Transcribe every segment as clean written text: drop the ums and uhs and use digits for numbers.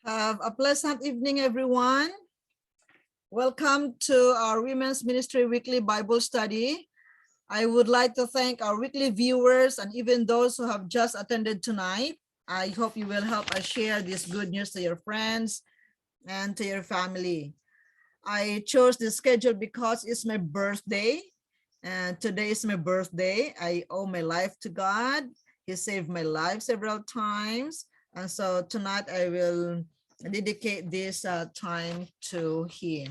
Have a pleasant evening, everyone. Welcome to our Women's Ministry Weekly Bible Study. I would like to thank our weekly viewers and even those who have just attended tonight. I hope you will help us share this good news to your friends and to your family. I chose this schedule because it's my birthday, and today is my birthday. I owe my life to God. He saved my life several times, and so tonight I will dedicate this time to him.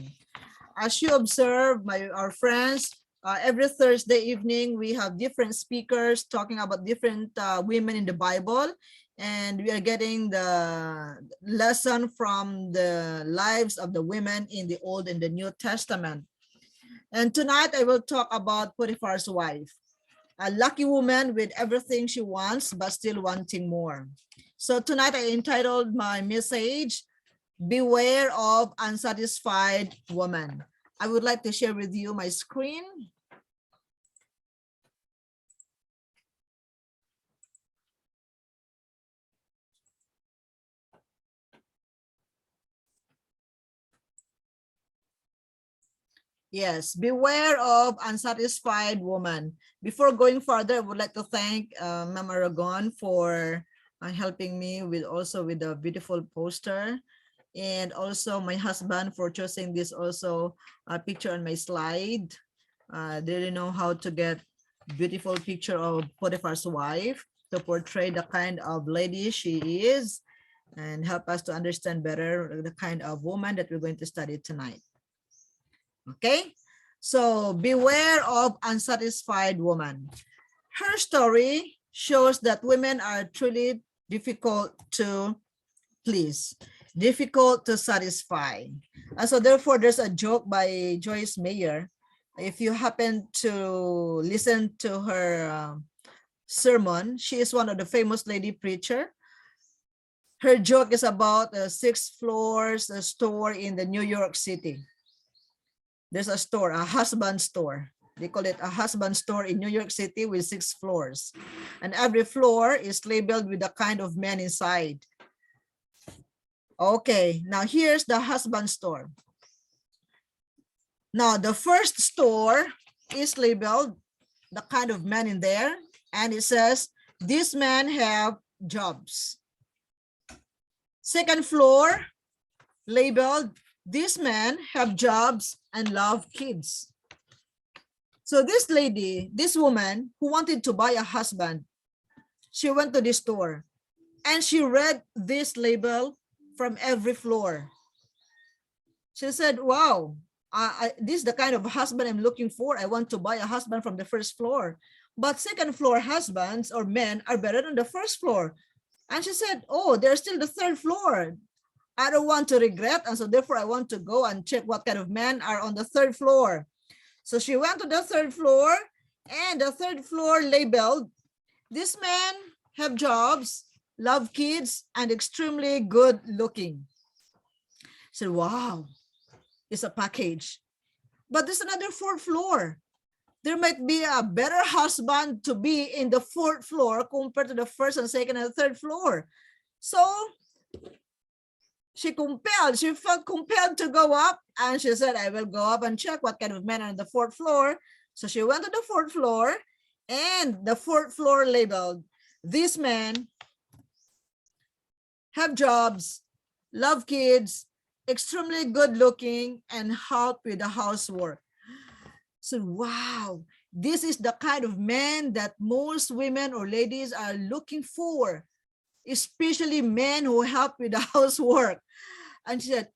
As you observe, our friends, every Thursday evening we have different speakers talking about different women in the Bible, and we are getting the lesson from the lives of the women in the Old and the New Testament. And tonight I will talk about Potiphar's wife, a lucky woman with everything she wants but still wanting more. So tonight I entitled my message, Beware of Unsatisfied Woman. I would like to share with you my screen. Yes, beware of unsatisfied woman. Before going further, I would like to thank Ma'am Aragon for helping me with the beautiful poster, and also my husband for choosing this also picture on my slide. They didn't know how to get beautiful picture of Potiphar's wife to portray the kind of lady she is and help us to understand better the kind of woman that we're going to study tonight. Okay, so beware of unsatisfied woman. Her story shows that women are truly difficult to please, difficult to satisfy. And so therefore, there's a joke by Joyce Meyer. If you happen to listen to her sermon, she is one of the famous lady preacher. Her joke is about a 6 floors store in the New York City. There's a store, a husband store. They call it a husband store in New York City with 6 floors. And every floor is labeled with the kind of man inside. Okay, now here's the husband store. Now the first store is labeled the kind of man in there, and it says, these men have jobs. Second floor, labeled, these men have jobs and love kids. So this lady, this woman who wanted to buy a husband, she went to the store and she read this label from every floor. She said, wow, this is the kind of husband I'm looking for. I want to buy a husband from the first floor. But second floor husbands or men are better than the first floor. And she said, oh, there's still the third floor. I don't want to regret, and so therefore I want to go and check what kind of men are on the third floor. So she went to the third floor, and the third floor labeled, these men have jobs, love kids, and extremely good looking. She said, wow, it's a package. But there's another fourth floor. There might be a better husband to be in the fourth floor compared to the first and second and third floor. So she felt compelled to go up, and she said, I will go up and check what kind of men are on the fourth floor. So she went to the fourth floor, and the fourth floor labeled, these men have jobs, love kids, extremely good looking, and help with the housework. So wow, this is the kind of men that most women or ladies are looking for, especially men who help with the housework. And she said,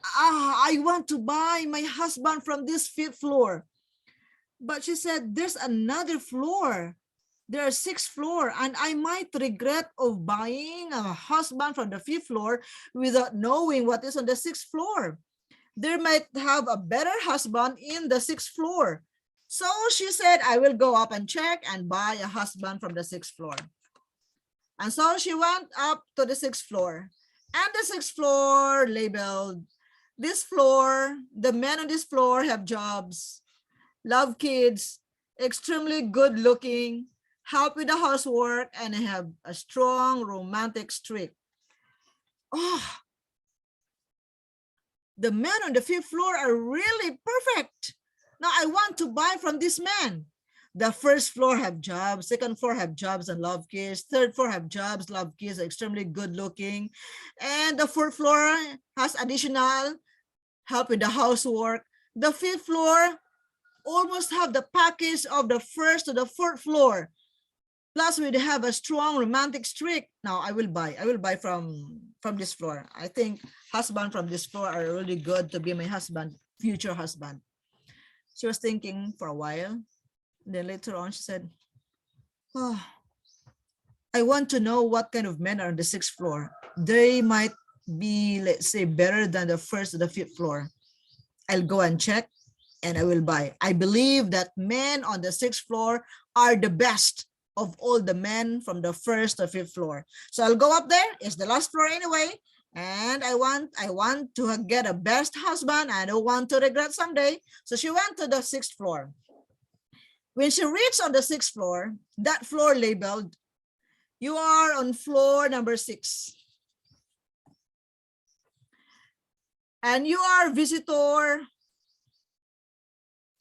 I want to buy my husband from this fifth floor. But she said, there's another floor. There are 6 floors, and I might regret of buying a husband from the fifth floor without knowing what is on the 6th floor. There might have a better husband in the 6th floor. So she said, I will go up and check and buy a husband from the 6th floor. And so she went up to the 6th floor, and the 6th floor labeled, this floor, the men on this floor have jobs, love kids, extremely good looking, help with the housework, and have a strong romantic streak. Oh, The men on the fifth floor are really perfect. Now I want to buy from this man. The first floor have jobs, second floor have jobs and love kids, third floor have jobs, love kids, extremely good looking, and the fourth floor has additional help with the housework. The fifth floor almost have the package of the first to the fourth floor. Plus, we have a strong romantic streak. Now, I will buy from this floor. I think husband from this floor are really good to be my husband, future husband. She was thinking for a while. Then later on, she said, oh, I want to know what kind of men are on the sixth floor. They might be, let's say, better than the first or the fifth floor. I'll go and check and I will buy. I believe that men on the sixth floor are the best of all the men from the first or fifth floor. So I'll go up there. It's the last floor anyway. And I want to get a best husband. I don't want to regret someday. So she went to the sixth floor. When she reached on the sixth floor, that floor labeled, you are on floor number 6. And you are visitor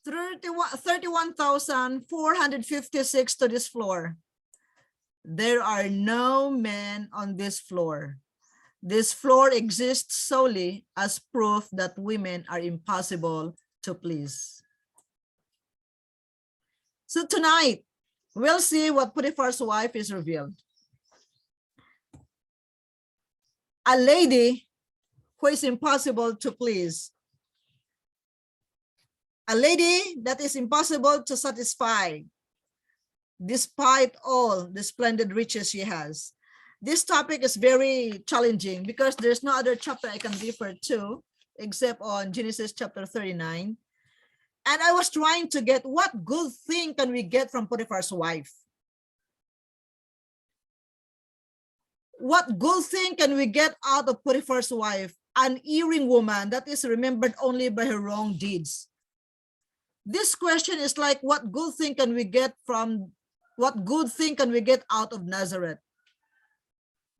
31,456 to this floor. There are no men on this floor. This floor exists solely as proof that women are impossible to please. So tonight, we'll see what Potiphar's wife is revealed. A lady who is impossible to please. A lady that is impossible to satisfy, despite all the splendid riches she has. This topic is very challenging because there's no other chapter I can refer to except on Genesis chapter 39. And I was trying to get what good thing can we get from Potiphar's wife? What good thing can we get out of Potiphar's wife? An erring woman that is remembered only by her wrong deeds. This question is like, what good thing can we get out of Nazareth?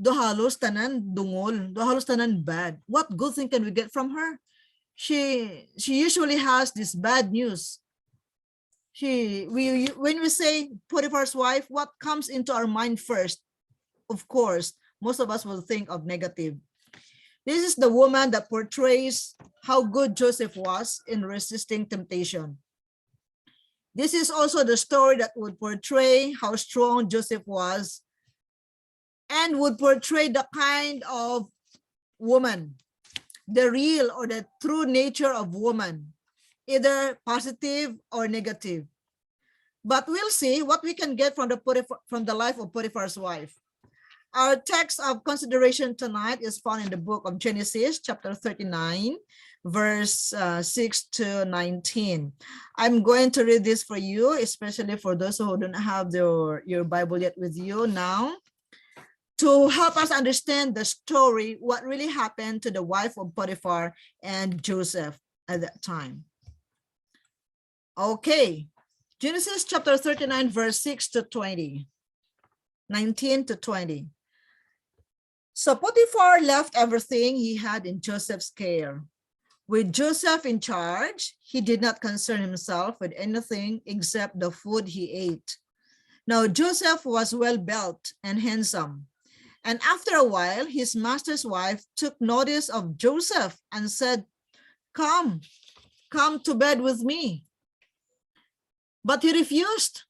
Do halos tanan dungol, do halos tanan bad. What good thing can we get from her? She usually has this bad news. When we say Potiphar's wife, what comes into our mind first? Of course, most of us will think of negative. This is the woman that portrays how good Joseph was in resisting temptation. This is also the story that would portray how strong Joseph was and would portray the kind of woman, the real or the true nature of woman, either positive or negative. But we'll see what we can get from the life of Potiphar's wife. Our text of consideration tonight is found in the book of Genesis, chapter 39, verse 6 to 19. I'm going to read this for you, especially for those who don't have your Bible yet with you now, to help us understand the story, what really happened to the wife of Potiphar and Joseph at that time. Okay, Genesis chapter 39, verse 6 to 20, 19 to 20. So Potiphar left everything he had in Joseph's care. With Joseph in charge, he did not concern himself with anything except the food he ate. Now Joseph was well built and handsome. And after a while, his master's wife took notice of Joseph and said, come to bed with me. But he refused.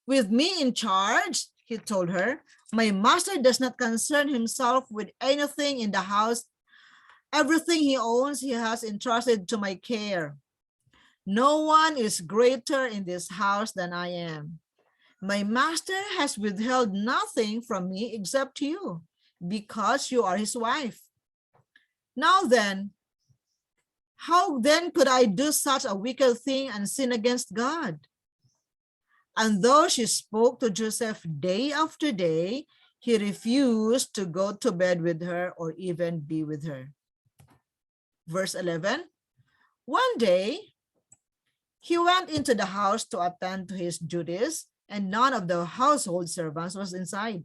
With me in charge, he told her, my master does not concern himself with anything in the house. Everything he owns, he has entrusted to my care. No one is greater in this house than I am. My master has withheld nothing from me except you, because you are his wife. Now then, how then could I do such a wicked thing and sin against God? And though she spoke to Joseph day after day, he refused to go to bed with her or even be with her. Verse 11, one day, he went into the house to attend to his duties, and none of the household servants was inside.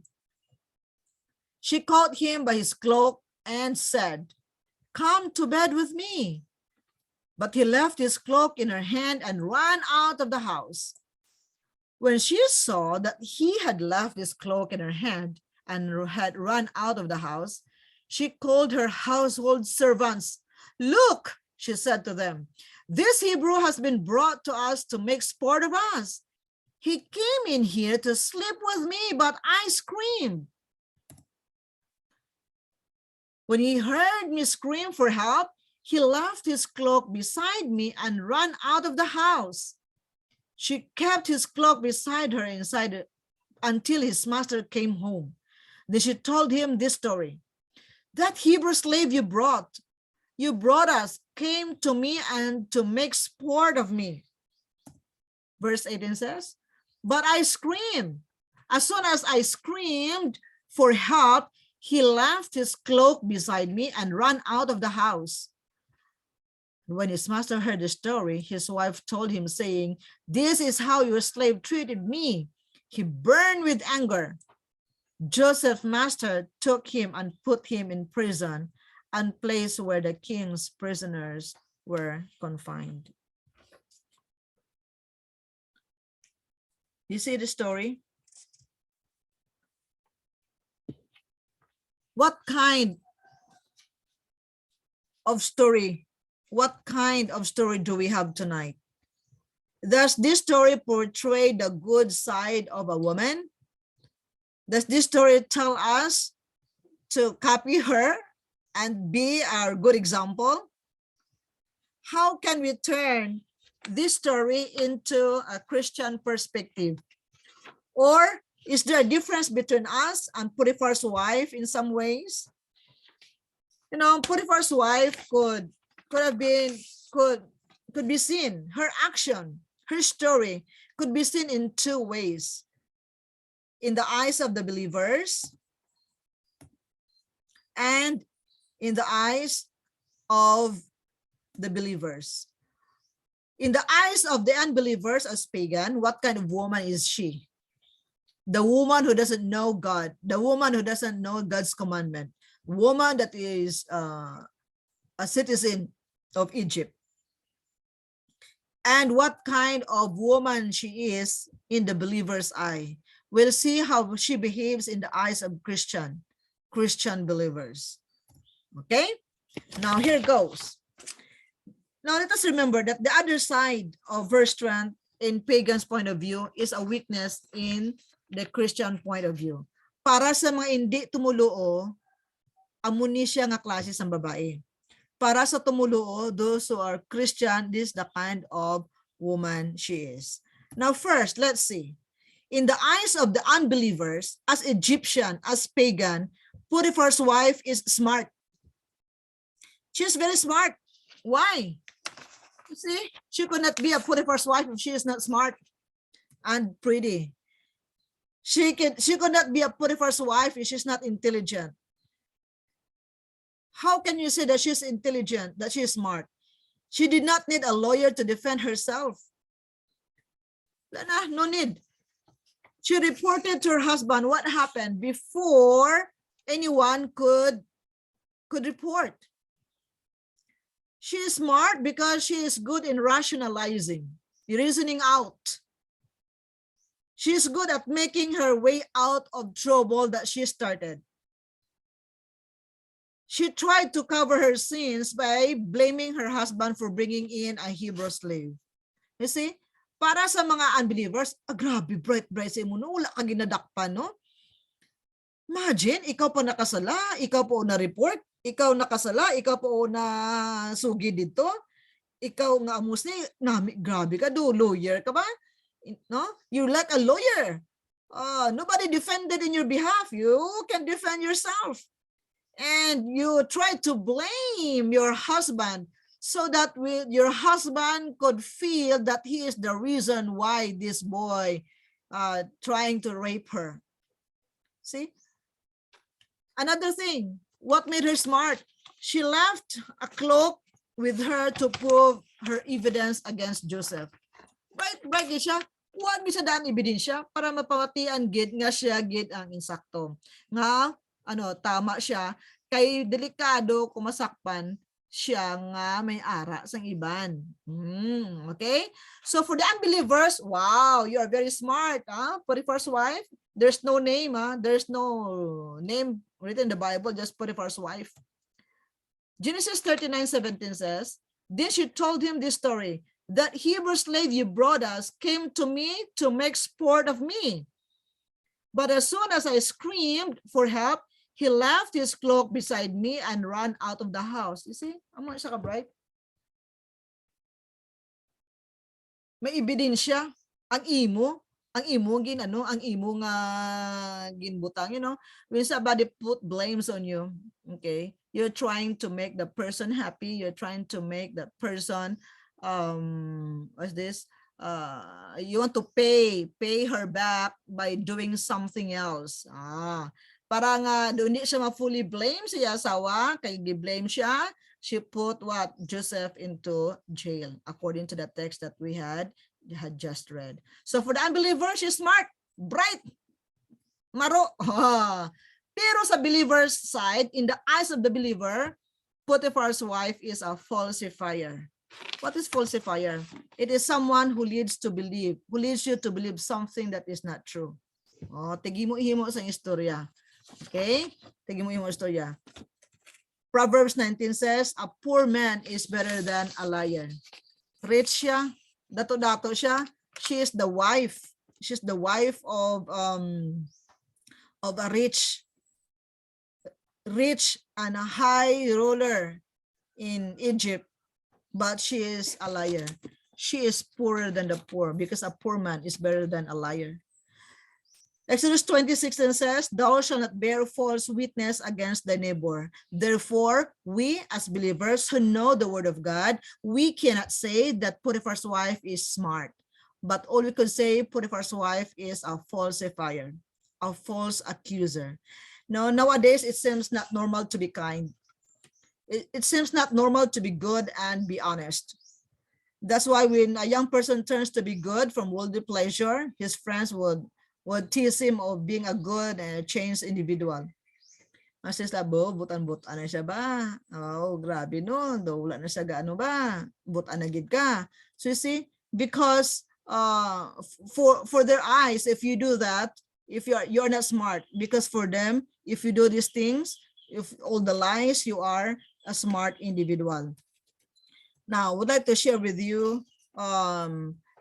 She caught him by his cloak and said, come to bed with me. But he left his cloak in her hand and ran out of the house. When she saw that he had left his cloak in her hand and had run out of the house, she called her household servants. Look, she said to them, this Hebrew has been brought to us to make sport of us. He came in here to sleep with me, but I screamed. When he heard me scream for help, he left his cloak beside me and ran out of the house. She kept his cloak beside her inside until his master came home. Then she told him this story. That Hebrew slave you brought us, came to me and to make sport of me. Verse 18 says, but I screamed. As soon as I screamed for help, he left his cloak beside me and ran out of the house. When his master heard the story, his wife told him, saying, this is how your slave treated me. He burned with anger. Joseph's master took him and put him in prison and place where the king's prisoners were confined. You see the story? What kind of story? What kind of story do we have tonight? Does this story portray the good side of a woman? Does this story tell us to copy her and be our good example? How can we turn this story into a Christian perspective? Or is there a difference between us and Potiphar's wife in some ways? You know, Potiphar's wife could be seen, her action, her story could be seen in two ways. In the eyes of the believers and in the eyes of the believers. In the eyes of the unbelievers as pagan, what kind of woman is she? The woman who doesn't know God, the woman who doesn't know God's commandment, woman that is a citizen of Egypt. And what kind of woman she is in the believer's eye. We'll see how she behaves in the eyes of Christian believers. Okay, now here goes. Now let us remember that the other side of verse 20 in pagan's point of view is a weakness in the Christian point of view. Para sa mga hindi tumuluo, amuni siya nga klase sa babae. Para sa tumuluo, those who are Christian, this is the kind of woman she is. Now first, let's see. In the eyes of the unbelievers, as Egyptian, as pagan, Potiphar's wife is smart. She's very smart. Why? You see, she could not be a Potiphar's wife if she is not smart and pretty. She could not be a Potiphar's wife if she's not intelligent. How can you say that she's intelligent, that she's smart? She did not need a lawyer to defend herself. No need. She reported to her husband what happened before anyone could report. She is smart because she is good in rationalizing, reasoning out. She is good at making her way out of trouble that she started. She tried to cover her sins by blaming her husband for bringing in a Hebrew slave. You see? Para sa mga unbelievers, grabe, bright sa imo, no? Wala ka ginadakpan, no? Imagine, ikaw pa nakasala, ikaw po na-report, ikaw nakasala, ikaw po na sugi dito, ikaw nga amusni, grabe ka do, lawyer ka ba? No? You're like a lawyer. Nobody defended in your behalf. You can defend yourself. And you try to blame your husband so that your husband could feel that he is the reason why this boy trying to rape her. See? Another thing, what made her smart? She left a cloak with her to prove her evidence against Joseph. Right siya. Huwag bisa daan ebidensya para mapawatian gid nga siya gid ang insakto. Nga tama siya kay delikado kung masakpan siya nga may ara sang iban. Okay? So for the unbelievers, wow, you are very smart. Potiphar's wife, there's no name. There's no name written in the Bible, just Potiphar's wife. Genesis 39:17 says, then she told him this story, that Hebrew slave you brought us came to me to make sport of me. But as soon as I screamed for help, he left his cloak beside me and ran out of the house. You see? Amo siya ka bright. May ebidensya ang imo ang imo nga ginbutang, when somebody put blames on you, okay, you're trying to make the person happy, you're trying to make that person what's this, you want to pay her back by doing something else. Para nga doon di siya ma-fully blame siya asawa, kay gi-blame siya, she put what? Joseph into jail, according to the text that we had just read. So for the unbeliever, she's smart, bright, maro. Pero sa believer's side, in the eyes of the believer, Potiphar's wife is a falsifier. What is falsifier? It is someone who leads you to believe something that is not true. Tigimo-himo sa istorya. Okay? Tigimo-himo istorya. Proverbs 19 says, a poor man is better than a liar. Rich siya, dato-dato siya. She is the wife. She's the wife of a rich and a high ruler in Egypt, but she is a liar. She is poorer than the poor, because a poor man is better than a liar. Exodus 20:16 says, thou shalt not bear false witness against thy neighbor. Therefore, we as believers who know the word of God, we cannot say that Potiphar's wife is smart. But all we could say, Potiphar's wife is a falsifier, a false accuser. Now, nowadays, it seems not normal to be kind. It seems not normal to be good and be honest. That's why when a young person turns to be good from worldly pleasure, his friends would tease him of being a good and a changed individual. Masis labo, butan-butan na siya ba? Oh, grabe no. Wala na siya gaano ba? Butan na gid ka. So you see, because for their eyes, if you do that, if you're not smart, because for them, if you do these things, if all the lies, you are a smart individual. Now, I would like to share with you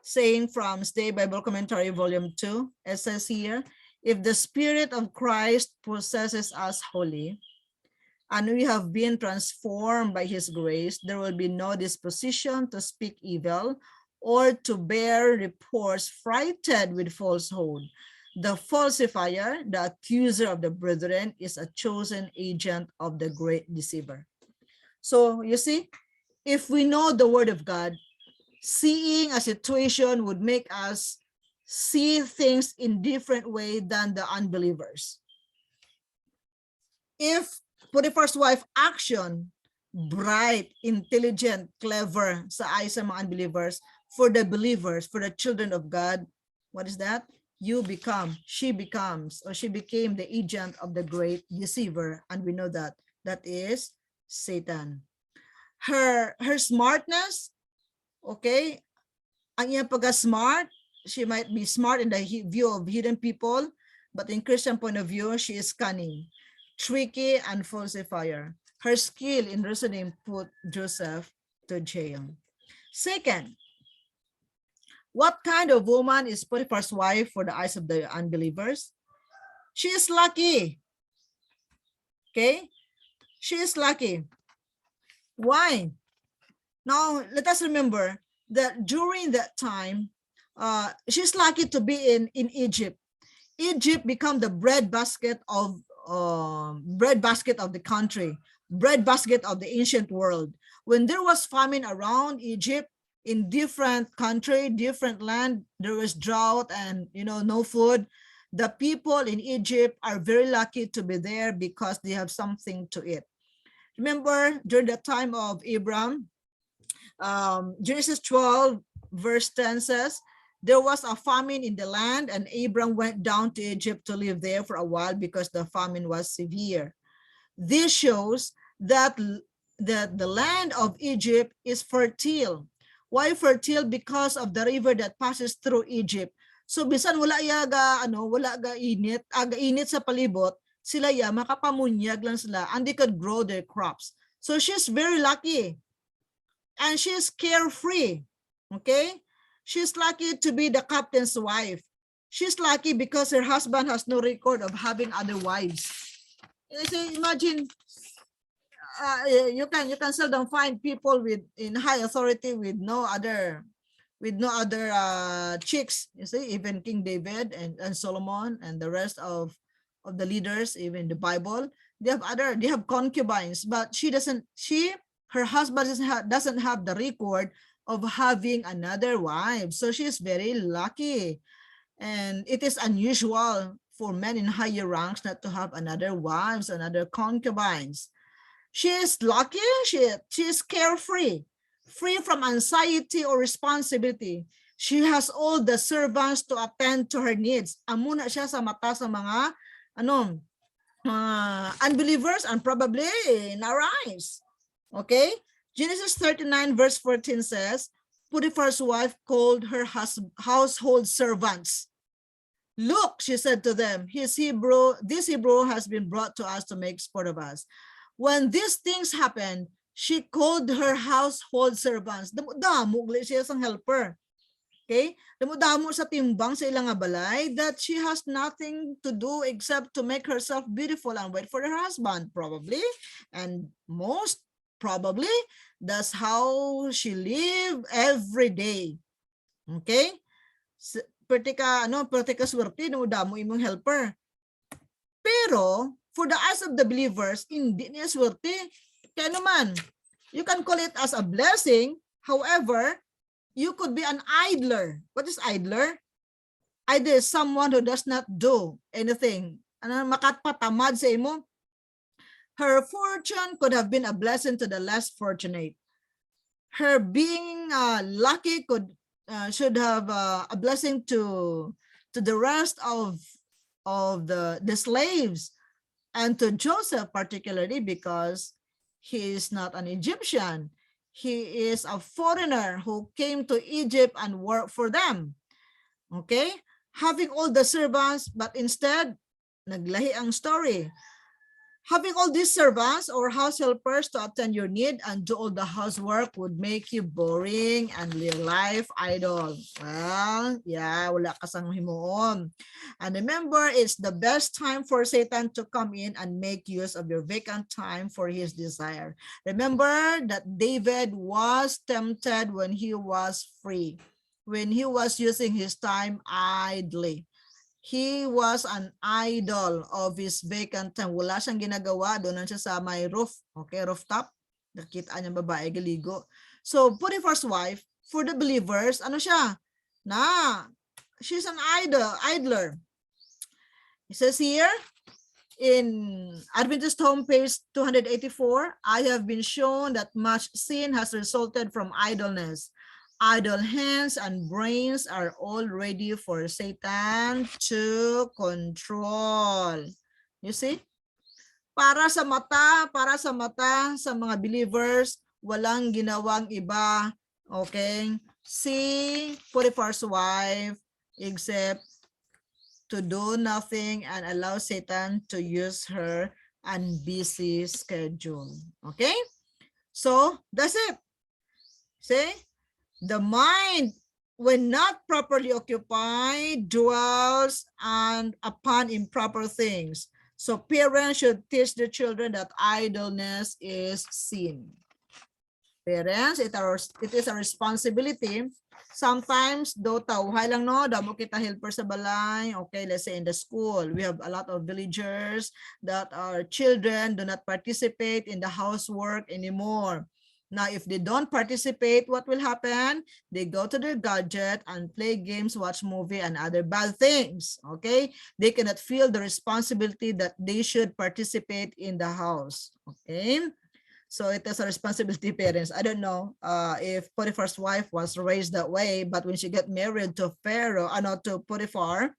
saying from Stay Bible Commentary Volume 2. It says here, if the Spirit of Christ possesses us wholly, and we have been transformed by his grace, there will be no disposition to speak evil or to bear reports frightened with falsehood. The falsifier, the accuser of the brethren, is a chosen agent of the great deceiver. So you see, if we know the word of God, seeing a situation would make us see things in different way than the unbelievers. If Potiphar's wife action, bright, intelligent, clever sa eyes ng mga unbelievers, for the believers, for the children of God, what is that? She became the agent of the great deceiver, and we know that is Satan. Her smartness, okay, ang iyang pagka-smart, she might be smart in the view of hidden people, but in Christian point of view, she is cunning, tricky, and falsifier. Her skill in reasoning put Joseph to jail. Second, what kind of woman is Potiphar's wife for the eyes of the unbelievers? She is lucky. Okay? She is lucky. Why? Now, let us remember that during that time, she's lucky to be in Egypt. Egypt became the bread basket of the country, bread basket of the ancient world. When there was famine around Egypt, in different country, different land, there was drought and no food. The people in Egypt are very lucky to be there because they have something to eat. Remember, during the time of Abraham, Genesis 12 verse 10 says, there was a famine in the land and Abram went down to Egypt to live there for a while because the famine was severe. This shows that that the land of Egypt is fertile. Why fertile? Because of the river that passes through Egypt. So bisan wala ya ga wala ga init, aga init sa palibot, sila ya makapamunyag lang sila and they could grow their crops. So she's very lucky and she's carefree. Okay? She's lucky to be the captain's wife. She's lucky because her husband has no record of having other wives. So imagine you can seldom find people in high authority with no other chicks. You see, even King David and Solomon and the rest of the leaders, even the Bible, they have concubines, but her husband doesn't have the record of having another wife. So she's very lucky, and it is unusual for men in higher ranks not to have another wives, another concubines. She is lucky. She is carefree, free from anxiety or responsibility. She has all the servants to attend to her needs. Amuna siya sa mata sa mga unbelievers and probably in our eyes. Okay? Genesis 39 verse 14 says, Potiphar's wife called her household servants. Look, she said to them, this Hebrew has been brought to us to make sport of us. When these things happened, she called her household servants. Damo siya sang helper. Okay? Damo sa timbang sa ilang balay that she has nothing to do except to make herself beautiful and wait for her husband, probably. And most probably, that's how she lived every day. Okay? Pwede ka swerte, damo imong helper. Pero, for the eyes of the believers, hindi niya swerte. Kaya naman, you can call it as a blessing. However, you could be an idler. What is idler? Idler is someone who does not do anything. Makatpatamad sa imo. Her fortune could have been a blessing to the less fortunate. Her being lucky should have a blessing to the rest of the slaves, and to Joseph particularly, because he is not an Egyptian. He is a foreigner who came to Egypt and worked for them. Okay? Having all the servants, but instead, naglahi ang story. Having all these servants or house helpers to attend your need and do all the housework would make you boring and your life idle. Well, yeah, wala ka sang himuon. And remember, it's the best time for Satan to come in and make use of your vacant time for his desire. Remember that David was tempted when he was free, when he was using his time idly. He was an idol of his vacant time. Wala siyang ginagawa. Doon siya sa may roof. Okay, rooftop. Nakita niya babae galigo. So, Potiphar's wife, for the believers, ano siya? She's an idler. It says here, in Adventist homepage 284, I have been shown that much sin has resulted from idleness. Idle hands and brains are all ready for Satan to control. You see? Para sa mata sa mga believers, walang ginawang iba, okay? Si Potiphar's wife, except to do nothing and allow Satan to use her unbusy schedule. Okay? So, that's it. See? The mind, when not properly occupied, dwells upon improper things. So parents should teach their children that idleness is sin. Parents, it is a responsibility. Sometimes, though tawhay lang no, damo kita helper sa balay. Okay, let's say in the school, we have a lot of villagers that our children do not participate in the housework anymore. Now, if they don't participate, what will happen? They go to their gadget and play games, watch movie, and other bad things, okay? They cannot feel the responsibility that they should participate in the house, okay? So it is a responsibility, parents. I don't know if Potiphar's wife was raised that way, but when she got married to to Potiphar,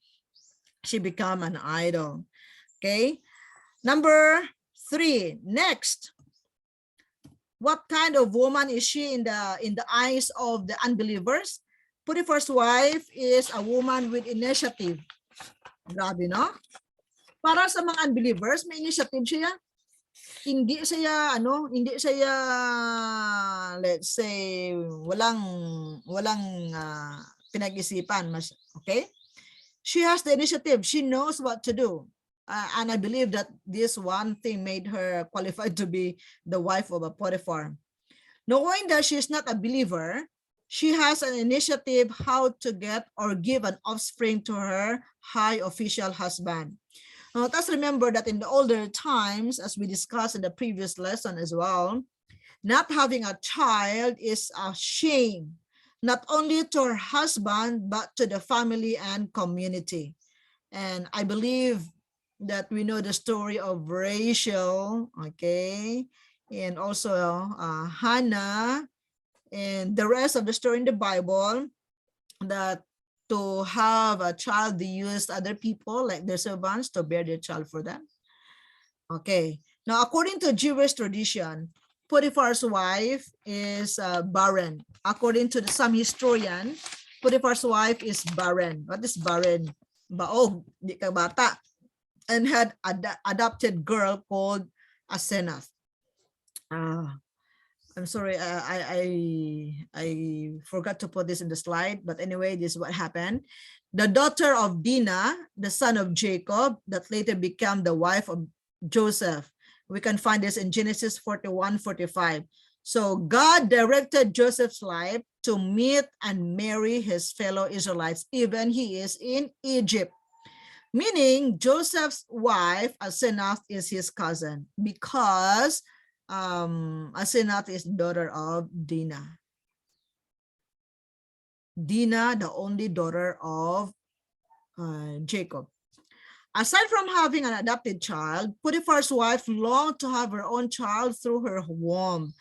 she became an idol, okay? Number 3, next. What kind of woman is she in the eyes of the unbelievers? Potiphar's wife is a woman with initiative. Grabe, no? Para sa mga unbelievers, may initiative siya. Hindi siya let's say walang pinag-isipan, okay? She has the initiative. She knows what to do. And I believe that this one thing made her qualified to be the wife of a Potiphar. Knowing that she is not a believer, she has an initiative how to get or give an offspring to her high official husband. Now, let's remember that in the older times, as we discussed in the previous lesson as well, not having a child is a shame, not only to her husband, but to the family and community. And I believe that we know the story of Rachel, okay, and also Hannah, and the rest of the story in the Bible, that to have a child, they used other people like their servants to bear their child for them. Okay, now according to Jewish tradition, Potiphar's wife is barren. According to some historian, Potiphar's wife is barren. What is barren? Baog, di ka bata. And had adopted girl called Asenath. I'm sorry, I forgot to put this in the slide, but anyway, this is what happened. The daughter of Dinah, the son of Jacob, that later became the wife of Joseph. We can find this in Genesis 41:45. So God directed Joseph's life to meet and marry his fellow Israelites, even he is in Egypt. Meaning Joseph's wife, Asenath, is his cousin, because Asenath is daughter of Dinah. Dinah, the only daughter of Jacob. Aside from having an adopted child, Potiphar's wife longed to have her own child through her womb.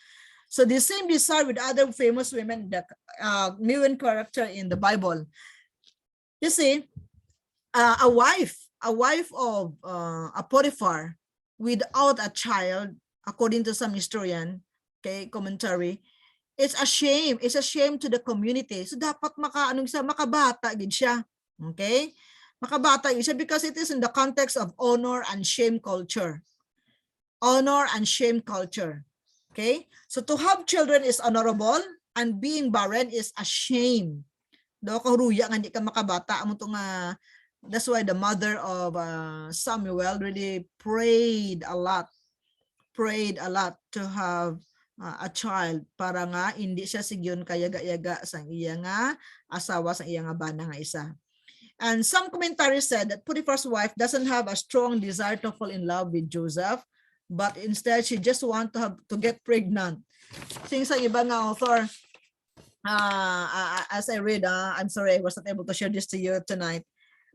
So the same desire with other famous women, the main character in the Bible. You see, a wife of a Potiphar without a child, according to some historian, okay, commentary, it's a shame. It's a shame to the community. So dapat makabata gid siya. Okay? Makabata gid siya because it is in the context of honor and shame culture. Honor and shame culture. Okay? So to have children is honorable, and being barren is a shame. Do ka ruya nga di ka makabata amo to nga. That's why the mother of Samuel really prayed a lot to have a child para nga hindi siya sigyon kayaga-yaga sa iya nga asawa, sa iya nga bana nga isa. And some commentaries said that Potiphar's wife doesn't have a strong desire to fall in love with Joseph, but instead she just want to get pregnant. Sing sa iba nga author, as I read, I'm sorry I was not able to share this to you tonight.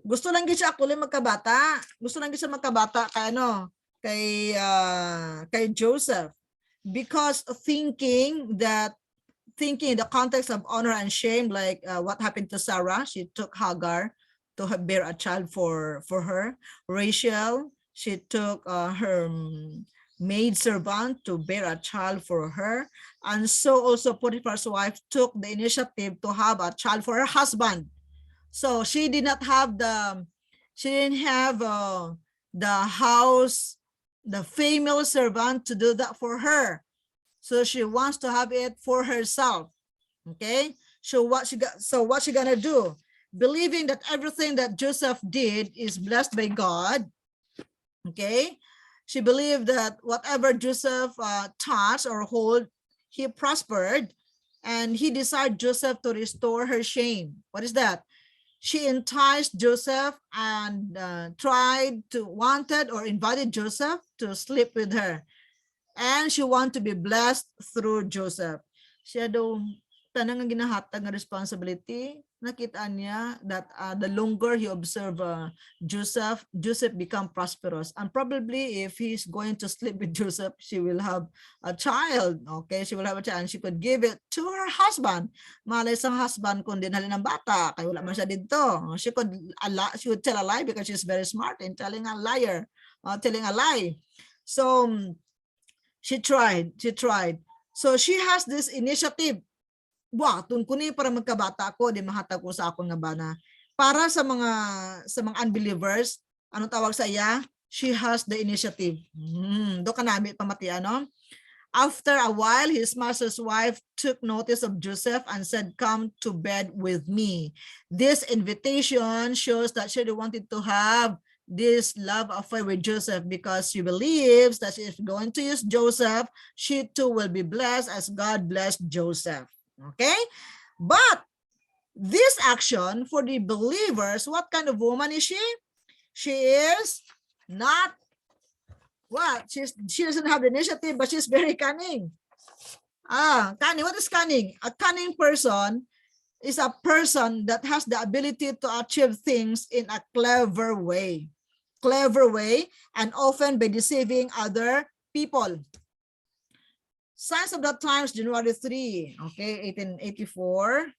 Gusto lang gid siya actually magkabata. Gusto lang gid siya magkabata kay Joseph, because thinking the context of honor and shame, like what happened to Sarah. She took Hagar to bear a child for her. Rachel, she took her maid servant to bear a child for her. And so also Potiphar's wife took the initiative to have a child for her husband. So she didn't have the house, the female servant to do that for her. So she wants to have it for herself. Okay. So what she gonna do? Believing that everything that Joseph did is blessed by God. Okay. She believed that whatever Joseph touched or hold, he prospered, and he desired Joseph to restore her shame. What is that? She enticed Joseph and wanted or invited Joseph to sleep with her. And she wanted to be blessed through Joseph. Siya daw, tanang ang ginahatag ng responsibility, nakita niya that the longer he observed Joseph become prosperous. And probably if he's going to sleep with Joseph, she will have a child. Okay, she will have a child and she could give it to her husband. Malay sa husband kung dinali ng bata, kaya wala man siya dito. She would tell a lie because she's very smart in telling a lie. So she tried. So she has this initiative. Buhaton ko ni para magkabata ko, di mahatag ko sa akong nga bana. Para sa mga unbelievers, anong tawag sa iya? She has the initiative. Do ka namin pamati, ano? After a while, his master's wife took notice of Joseph and said, "Come to bed with me." This invitation shows that she wanted to have this love affair with Joseph because she believes that if going to use Joseph, she too will be blessed as God blessed Joseph. Okay? But this action for the believers, what kind of woman is she? She is not what? She doesn't have the initiative, but she's very cunning. Cunning. What is cunning? A cunning person is a person that has the ability to achieve things in a clever way. Clever way, and often by deceiving other people. Signs of the Times, January 3, okay, 1884.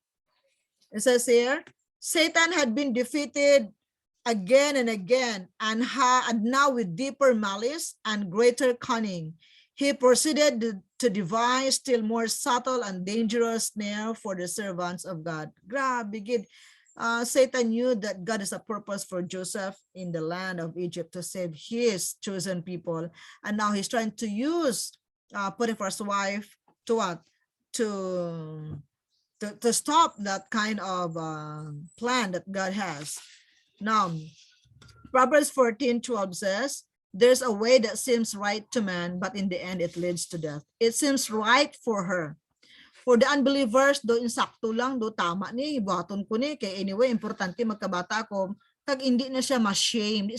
It says here, Satan had been defeated again and again, and now with deeper malice and greater cunning, he proceeded to devise still more subtle and dangerous snare for the servants of God. Grabe, gid. Satan knew that God has a purpose for Joseph in the land of Egypt to save his chosen people, and now he's trying to use Potiphar's wife to what? To stop that kind of plan that God has. Now, Proverbs 14:12 says, "There's a way that seems right to man, but in the end it leads to death." It seems right for her. For the unbelievers, do insakto lang, do tama ni, buhaton ko ni, kay anyway, importante magkabata ko, kag hindi na siya ma-shame, hindi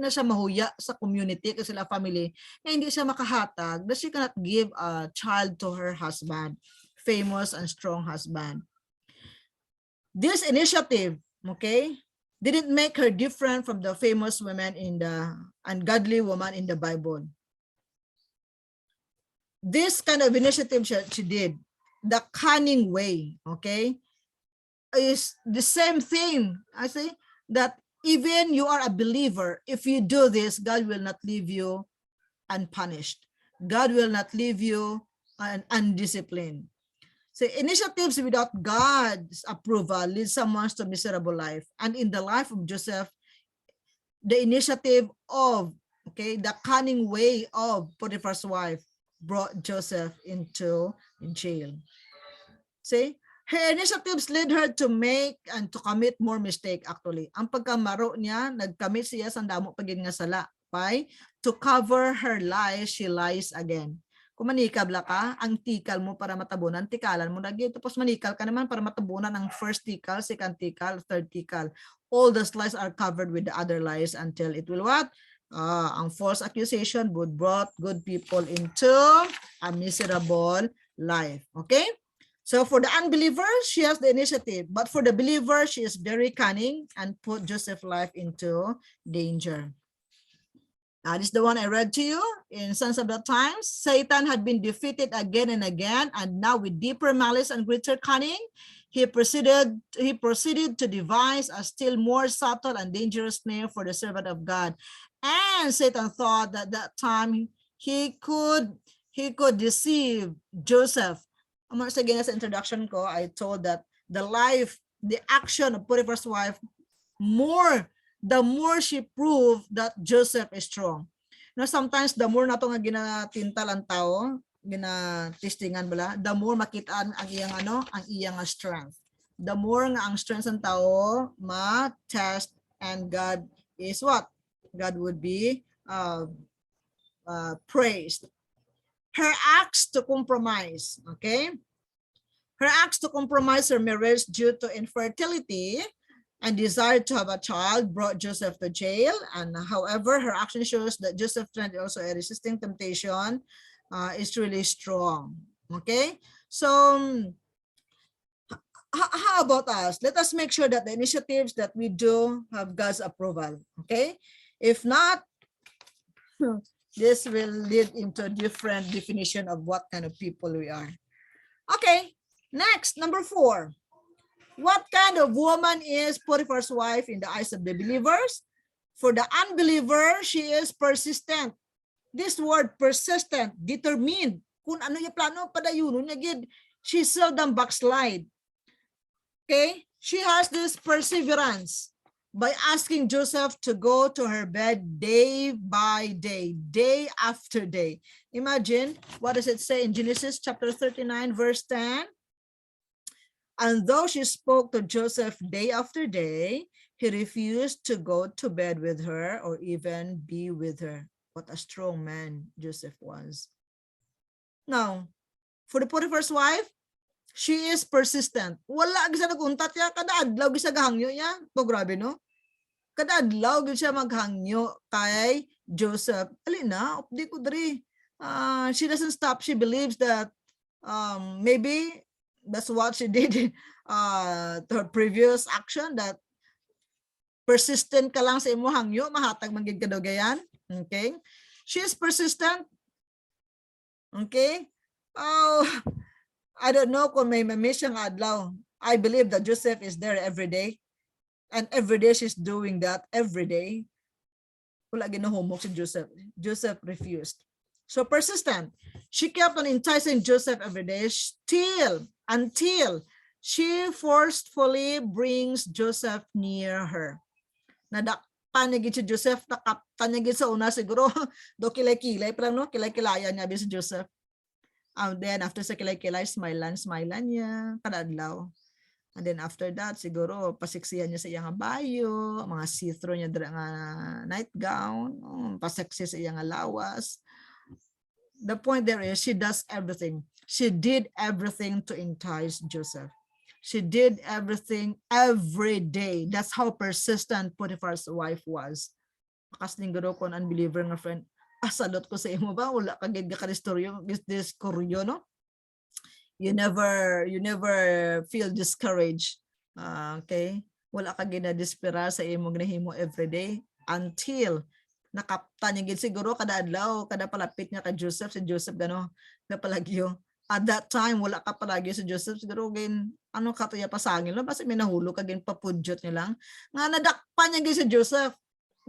na siya mahuya sa community, kasi sila family, na hindi siya makahatag, that she cannot give a child to her husband, famous and strong husband. This initiative, okay, didn't make her different from the famous women in the ungodly woman in the Bible. This kind of initiative she did, the cunning way, okay, is the same thing. I say that even you are a believer, if you do this, God will not leave you unpunished. God will not leave you undisciplined. So initiatives without God's approval lead someone to miserable life. And in the life of Joseph, the initiative of, okay, the cunning way of Potiphar's wife brought Joseph into jail. See, her initiatives led her to make and to commit more mistake actually. Ang pagkamaro niya, nagkamit siya sa damo pagin nga sala. Why? To cover her lies, she lies again. Kung manikal ka, ang tikal mo para matabunan, tikalan mo lagi. Tapos manikal ka naman para matabunan ang first tikal, second tikal, third tikal. All the lies are covered with the other lies until it will what? Ang false accusation would brought good people into a miserable life. Okay? So for the unbeliever, she has the initiative. But for the believer, she is very cunning and put Joseph's life into danger. This is the one I read to you in Sons of the Times. Satan had been defeated again and again, and now with deeper malice and greater cunning, he proceeded to devise a still more subtle and dangerous snare for the servant of God. And Satan thought that time he could deceive Joseph. Again, as introduction ko, I told that the action of Potiphar's wife, the more she proved that Joseph is strong. Now, sometimes the more nato nga ginatintal ang tao, ginatistingan bala, the more makitaan ang iyang strength. The more nga ang strength ng tao ma-test, and God is what? God would be praised. Her acts to compromise, okay? Her acts to compromise her marriage due to infertility and desire to have a child brought Joseph to jail. And however, her action shows that Joseph's strength, also a resisting temptation, is really strong. Okay, so how about us? Let us make sure that the initiatives that we do have God's approval. Okay, if not, this will lead into a different definition of what kind of people we are. Okay, next, number 4. What kind of woman is Potiphar's wife in the eyes of the believers? For the unbeliever, she is persistent. This word persistent, determined, kung ano yung plano padayunon niya gid. She seldom backslide. Okay? She has this perseverance by asking Joseph to go to her bed day by day, day after day. Imagine, what does it say in Genesis chapter 39, verse 10? And though she spoke to Joseph day after day, he refused to go to bed with her or even be with her. What a strong man Joseph was. Now, for the Potiphar's wife, she is persistent. Wala gisa naguntat ya, kada adlaw gisa gahangyo ya. To grabe no? Kada adlaw gisa maghangyo kay Joseph. Ali na, updi ko diri. She doesn't stop. She believes that maybe that's what she did to her previous action, that persistent ka lang sa imo hangyo, mahatag magig kadugayan. Okay? She is persistent. Okay? Oh, I don't know kung may mamiss siyang adlaw. I believe that Joseph is there every day. And every day she's doing that every day. Wala ginahumok si Joseph. Joseph refused. So persistent. She kept on enticing Joseph every day until she forcefully brings Joseph near her. Nadakpan niya si Joseph, nakaptan niya sa una siguro. Do kilay-kilay, parang no, kilay-kilayan niya si Joseph. Then after sa kilay-kilay, smilan niya, kadadlaw. And then after that, siguro, pasiksiyan niya sa iyang bayo, mga see-through niya dira nga nightgown, paseksi sa iyang lawas. The point there is, she does everything. She did everything to entice Joseph. She did everything every day. That's how persistent Potiphar's wife was. Makas ninggaro ko an unbeliever nga friend, salot ko sa imo ba, wala ka gid ka istoryo, this kuryo, no? You never feel discouraged. Okay? Wala ka ginadispera sa imong ginahimo everyday until nakaptan niya gid siguro kada adlaw, kada palapit niya kay Joseph, si Joseph gano napalagyo. At that time wala ka palagyo si Joseph, siguro gin ano ka tuya pasangil no, basta may nahulog ka gin papudyot niya lang. Nga nadakpan niya gid si Joseph.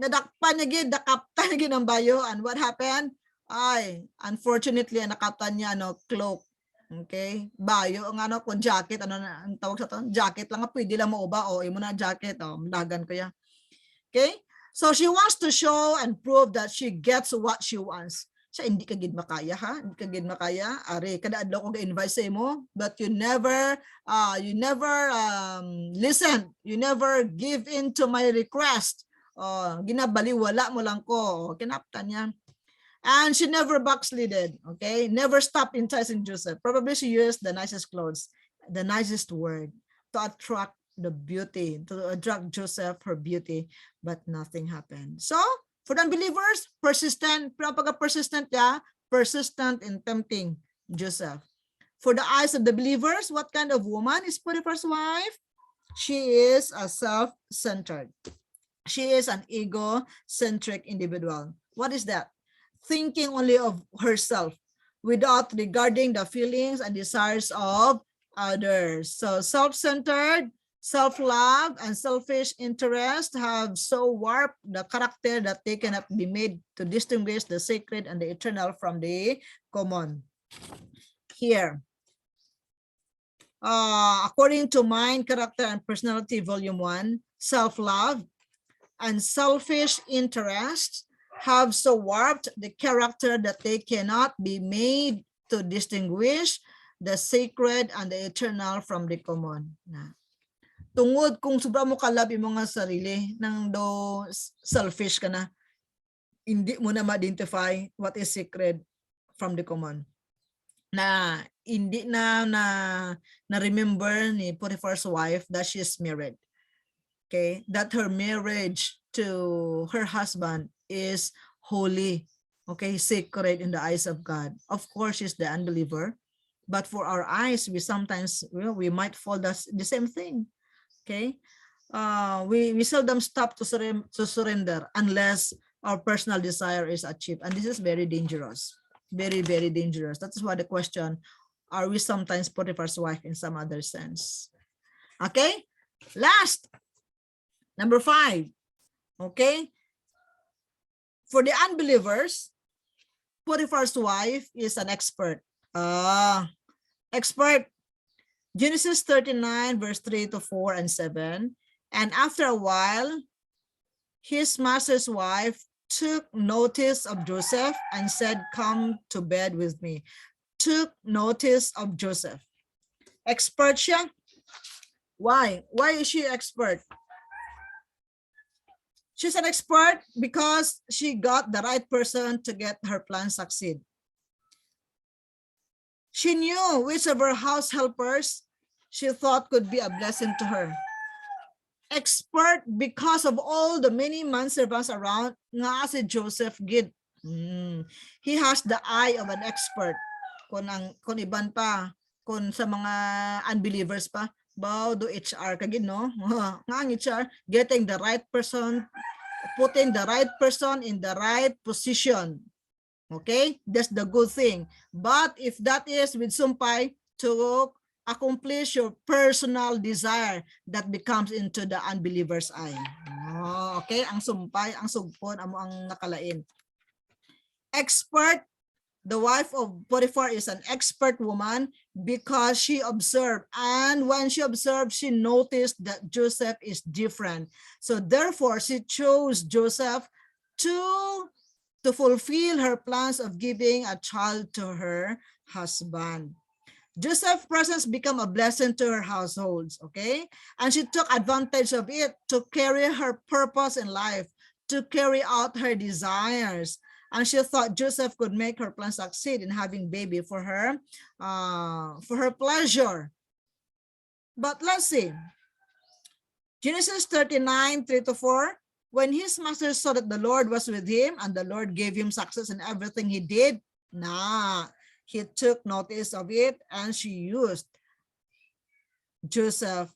Nadakpan niya gid, dakaptan niya gid ang bayo, and what happened? Ay, unfortunately nakaptan niya cloak. Okay? Bayo ang kung jacket, ang tawag sa to? Jacket lang pwede lang mo ba? Imo na jacket, dagan ko ya. Okay? So she wants to show and prove that she gets what she wants. So hindi ka gid makaya ha? Hindi ka gid makaya. Are kada adlaw ko ga-invite sa imo, but you never listen. You never give in to my request. Ginabaliwala mo lang ko. Kinaptan niya. And she never backslided, okay? Never stopped enticing Joseph. Probably she used the nicest clothes, the nicest word to attract the beauty, to attract Joseph, her beauty, but nothing happened. So, for the unbelievers, persistent, persistent in tempting Joseph. For the eyes of the believers, what kind of woman is Potiphar's wife? She is a self-centered. She is an ego-centric individual. What is that? Thinking only of herself without regarding the feelings and desires of others. So self-centered, self-love, and selfish interest have so warped the character that they cannot be made to distinguish the sacred and the eternal from the common. Here, according to Mind, Character, and Personality, Volume 1, self-love and selfish interest have so warped the character that they cannot be made to distinguish the sacred and the eternal from the common. Tungod kung sobra mo kalab yung mga sarili, nang do selfish ka na, hindi mo na ma-identify what is sacred from the common. Na hindi na remember ni Potiphar's wife that she is married. Okay, that her marriage to her husband is holy, okay, sacred in the eyes of God. Of course, she's the unbeliever, but for our eyes, we sometimes, we might fall the same thing. Okay, we seldom stop to surrender unless our personal desire is achieved, and this is very dangerous, very, very dangerous. That is why the question: are we sometimes Potiphar's wife in some other sense? Okay, last. Number 5, okay? For the unbelievers, Potiphar's wife is an expert. Expert. Genesis 39, verse 3 to 4 and 7. And after a while, his master's wife took notice of Joseph and said, come to bed with me. Took notice of Joseph. Expert siya. Why? Why is she expert? She's an expert because she got the right person to get her plan succeed. She knew which of her house helpers she thought could be a blessing to her. Expert because of all the many manservants around nga si Joseph gid. He has the eye of an expert. Kung iban pa, kung sa mga unbelievers pa, bao do HR kagid no? Nga ang HR, getting the right person, putting the right person in the right position. Okay? That's the good thing. But if that is with sumpay to accomplish your personal desire, that becomes into the unbeliever's eye. Okay? Ang sumpay, ang sugpon, amo ang nakalain. Expert. The wife of Potiphar is an expert woman because she observed. And when she observed, she noticed that Joseph is different. So therefore, she chose Joseph to fulfill her plans of giving a child to her husband. Joseph's presence became a blessing to her households, okay? And she took advantage of it to carry her purpose in life, to carry out her desires. And she thought Joseph could make her plan succeed in having baby for her pleasure. But let's see. Genesis 39, 3 to 4. When his master saw that the Lord was with him and the Lord gave him success in everything he did, he took notice of it and she used Joseph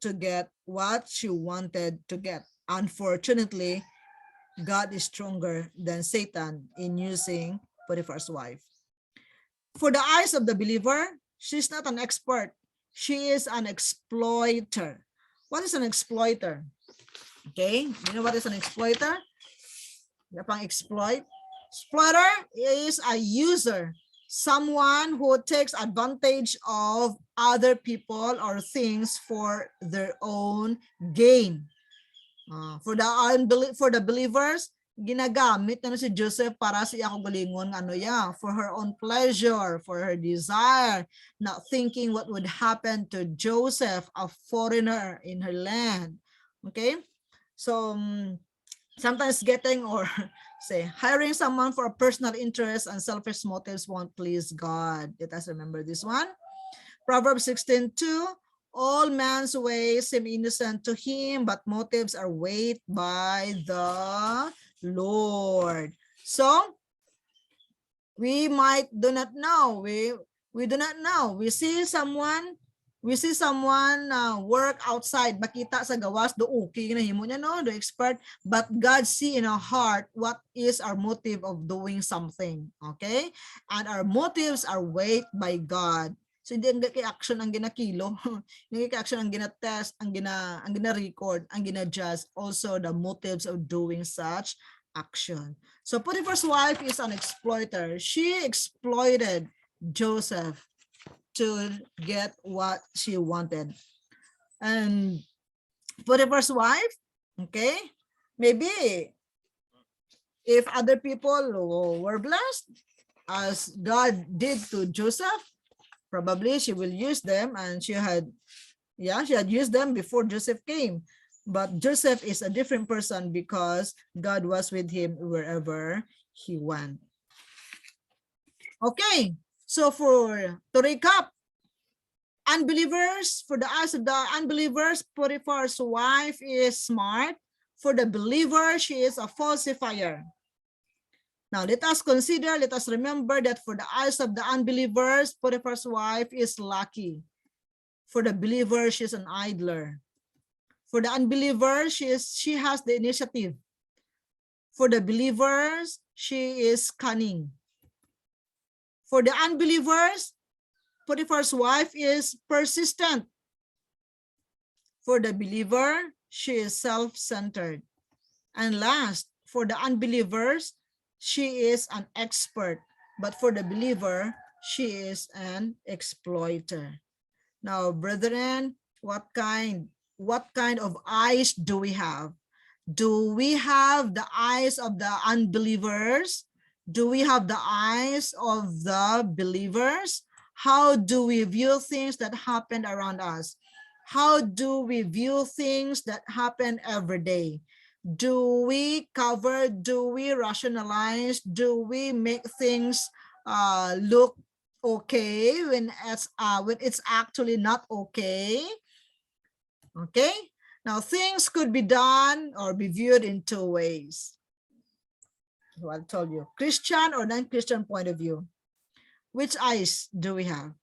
to get what she wanted to get. Unfortunately, God is stronger than Satan in using Potiphar's wife. For the eyes of the believer, she's not an expert. She is an exploiter. What is an exploiter? Okay, you know what is an exploiter? Yapang exploit. Exploiter is a user, someone who takes advantage of other people or things for their own gain. For the believers, ginagamit na si Joseph para siya kagalingon for her own pleasure, for her desire, not thinking what would happen to Joseph, a foreigner in her land. Okay, so sometimes getting or hiring someone for a personal interest and selfish motives won't please God. Let us remember this one. Proverbs 16:2. All man's ways seem innocent to him, but motives are weighed by the Lord. So we might do not know. We do not know. We see someone work outside, makita sa gawas do okay na himo niya no, the expert, but God see in our heart what is our motive of doing something, okay? And our motives are weighed by God. So hindi ang action ang ginakilo, hindi action ang ginatest, ang gina-record, ang gina-adjust, also the motives of doing such action. So Potiphar's wife is an exploiter. She exploited Joseph to get what she wanted. And Potiphar's wife, okay, maybe if other people were blessed as God did to Joseph, probably she will use them, and she had used them before Joseph came. But Joseph is a different person because God was with him wherever he went. Okay, so to recap, unbelievers, for the eyes of the unbelievers, Potiphar's wife is smart. For the believer, she is a falsifier. Now, let us remember that for the eyes of the unbelievers, Potiphar's wife is lucky. For the believer, she is an idler. For the unbeliever, she has the initiative. For the believers, she is cunning. For the unbelievers, Potiphar's wife is persistent. For the believer, she is self-centered. And last, for the unbelievers, she is an expert. But for the believer, she is an exploiter. Now, brethren, what kind of eyes do we have? Do we have the eyes of the unbelievers? Do we have the eyes of the believers? How do we view things that happen around us? How do we view things that happen every day? Do we cover? Do we rationalize? Do we make things look okay when it's actually not okay? Okay. Now, things could be done or be viewed in two ways. So I told you, Christian or non-Christian point of view. Which eyes do we have?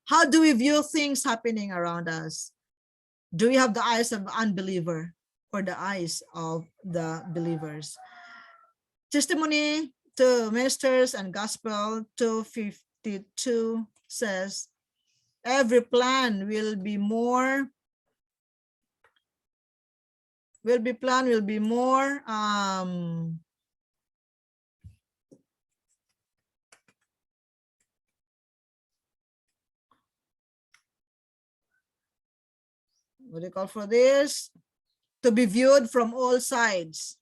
How do we view things happening around us? Do we have the eyes of unbeliever or the eyes of the believers? Testimony to Ministers and Gospel 252 says, every plan will be more what do you call for this? To be viewed from all sides.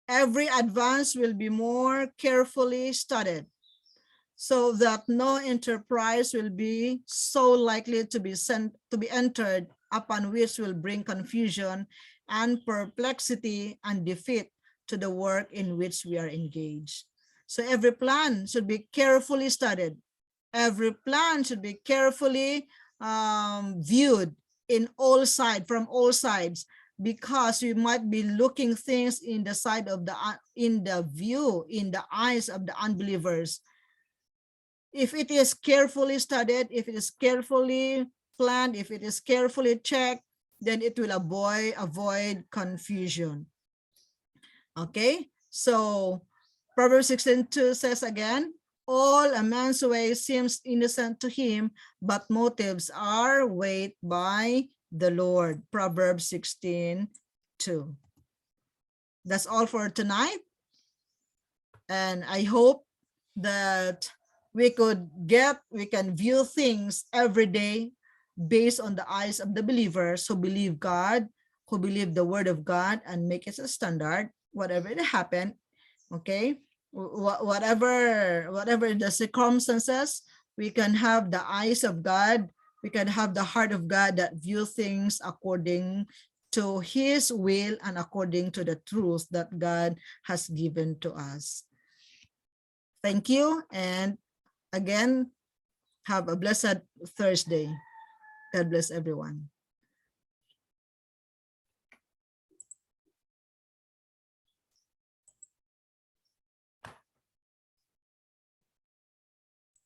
Every advance will be more carefully studied, so that no enterprise will be so likely to be entered upon which will bring confusion and perplexity and defeat to the work in which we are engaged. So every plan should be carefully studied. Every plan should be carefully viewed from all sides, because we might be looking things in the eyes of the unbelievers. If it is carefully studied, if it is carefully planned, if it is carefully checked, then it will avoid confusion. Okay, so Proverbs 16:2 says again, all a man's way seems innocent to him, but motives are weighed by the Lord. Proverbs 16:2. That's all for tonight. And I hope that we can view things every day based on the eyes of the believers who believe God, who believe the word of God, and make it a standard, whatever it happen. Okay, whatever the circumstances, we can have the eyes of God, we can have the heart of God that view things according to his will and according to the truth that God has given to us. Thank you, and again, have a blessed Thursday. God bless everyone.